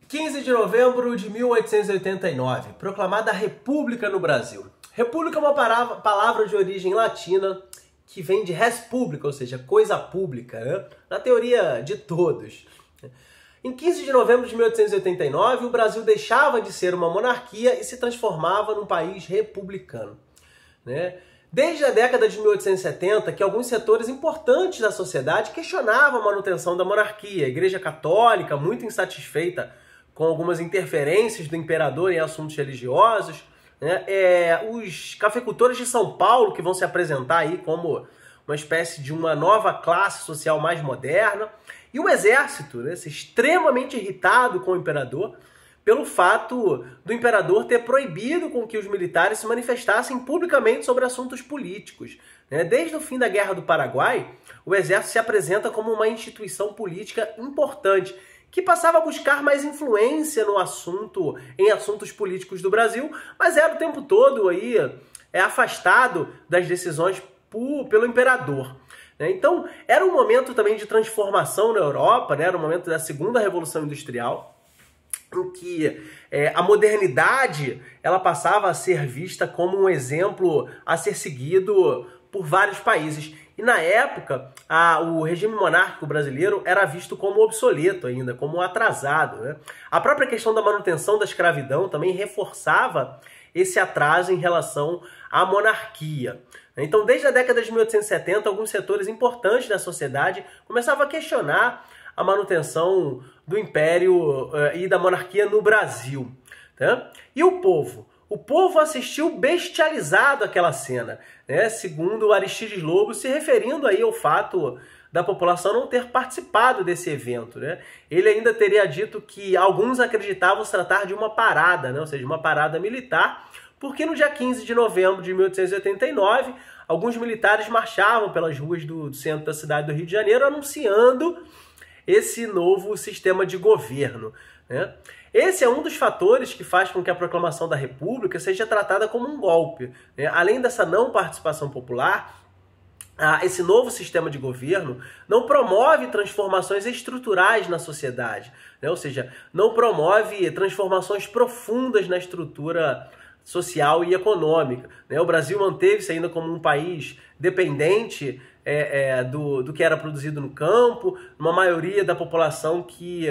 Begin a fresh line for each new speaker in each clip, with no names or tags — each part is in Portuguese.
15 de novembro de 1889, proclamada a República no Brasil. República é uma palavra de origem latina que vem de res publica, ou seja, coisa pública, né? Na teoria de todos. Em 15 de novembro de 1889, o Brasil deixava de ser uma monarquia e se transformava num país republicano, né? Desde a década de 1870, que alguns setores importantes da sociedade questionavam a manutenção da monarquia. A Igreja Católica, muito insatisfeita com algumas interferências do imperador em assuntos religiosos, né? Os cafeicultores de São Paulo, que vão se apresentar aí como uma espécie de uma nova classe social mais moderna, e o exército, né, extremamente irritado com o imperador, pelo fato do imperador ter proibido com que os militares se manifestassem publicamente sobre assuntos políticos. Desde o fim da Guerra do Paraguai, o exército se apresenta como uma instituição política importante, que passava a buscar mais influência no assunto, em assuntos políticos do Brasil, mas era o tempo todo aí, afastado das decisões pelo imperador. Então, era um momento também de transformação na Europa, né? Era um momento da Segunda Revolução Industrial, em que a modernidade ela passava a ser vista como um exemplo a ser seguido por vários países. E na época, o regime monárquico brasileiro era visto como obsoleto ainda, como atrasado, né? A própria questão da manutenção da escravidão também reforçava esse atraso em relação à monarquia. Então, desde a década de 1870, alguns setores importantes da sociedade começavam a questionar a manutenção do império e da monarquia no Brasil, né? E o povo? O povo assistiu bestializado àquela cena, né? Segundo Aristides Lobo, se referindo aí ao fato da população não ter participado desse evento, né? Ele ainda teria dito que alguns acreditavam se tratar de uma parada, né? Ou seja, uma parada militar, porque no dia 15 de novembro de 1889, alguns militares marchavam pelas ruas do centro da cidade do Rio de Janeiro anunciando esse novo sistema de governo, né? Esse é um dos fatores que faz com que a proclamação da República seja tratada como um golpe, né? Além dessa não participação popular, esse novo sistema de governo não promove transformações estruturais na sociedade, né? Ou seja, não promove transformações profundas na estrutura social e econômica, né? O Brasil manteve-se ainda como um país dependente do que era produzido no campo, uma maioria da população que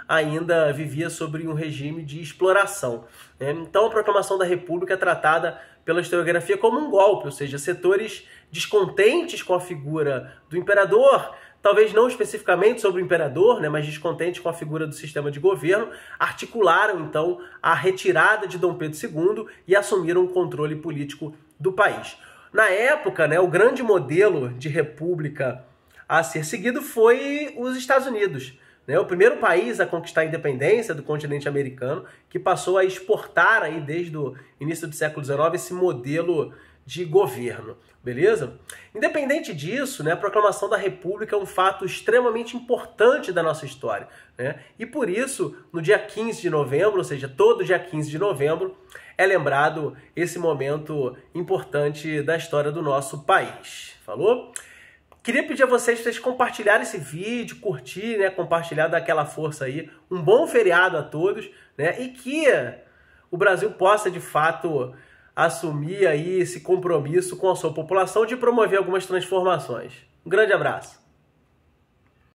ainda vivia sobre um regime de exploração, né? Então a proclamação da República é tratada pela historiografia como um golpe, ou seja, setores descontentes com a figura do imperador, talvez não especificamente sobre o imperador, né, mas descontentes com a figura do sistema de governo, articularam então a retirada de Dom Pedro II e assumiram o controle político do país. Na época, né, o grande modelo de república a ser seguido foi os Estados Unidos, né, o primeiro país a conquistar a independência do continente americano, que passou a exportar aí desde o início do século XIX esse modelo de governo, beleza? Independente disso, né, a proclamação da República é um fato extremamente importante da nossa história, né? E por isso, no dia 15 de novembro, ou seja, todo dia 15 de novembro, é lembrado esse momento importante da história do nosso país. Falou? Queria pedir a vocês compartilharem esse vídeo, curtir, né, compartilhar, dar aquela força aí. Um bom feriado a todos, né? E que o Brasil possa, de fato, assumir aí esse compromisso com a sua população de promover algumas transformações. Um grande abraço.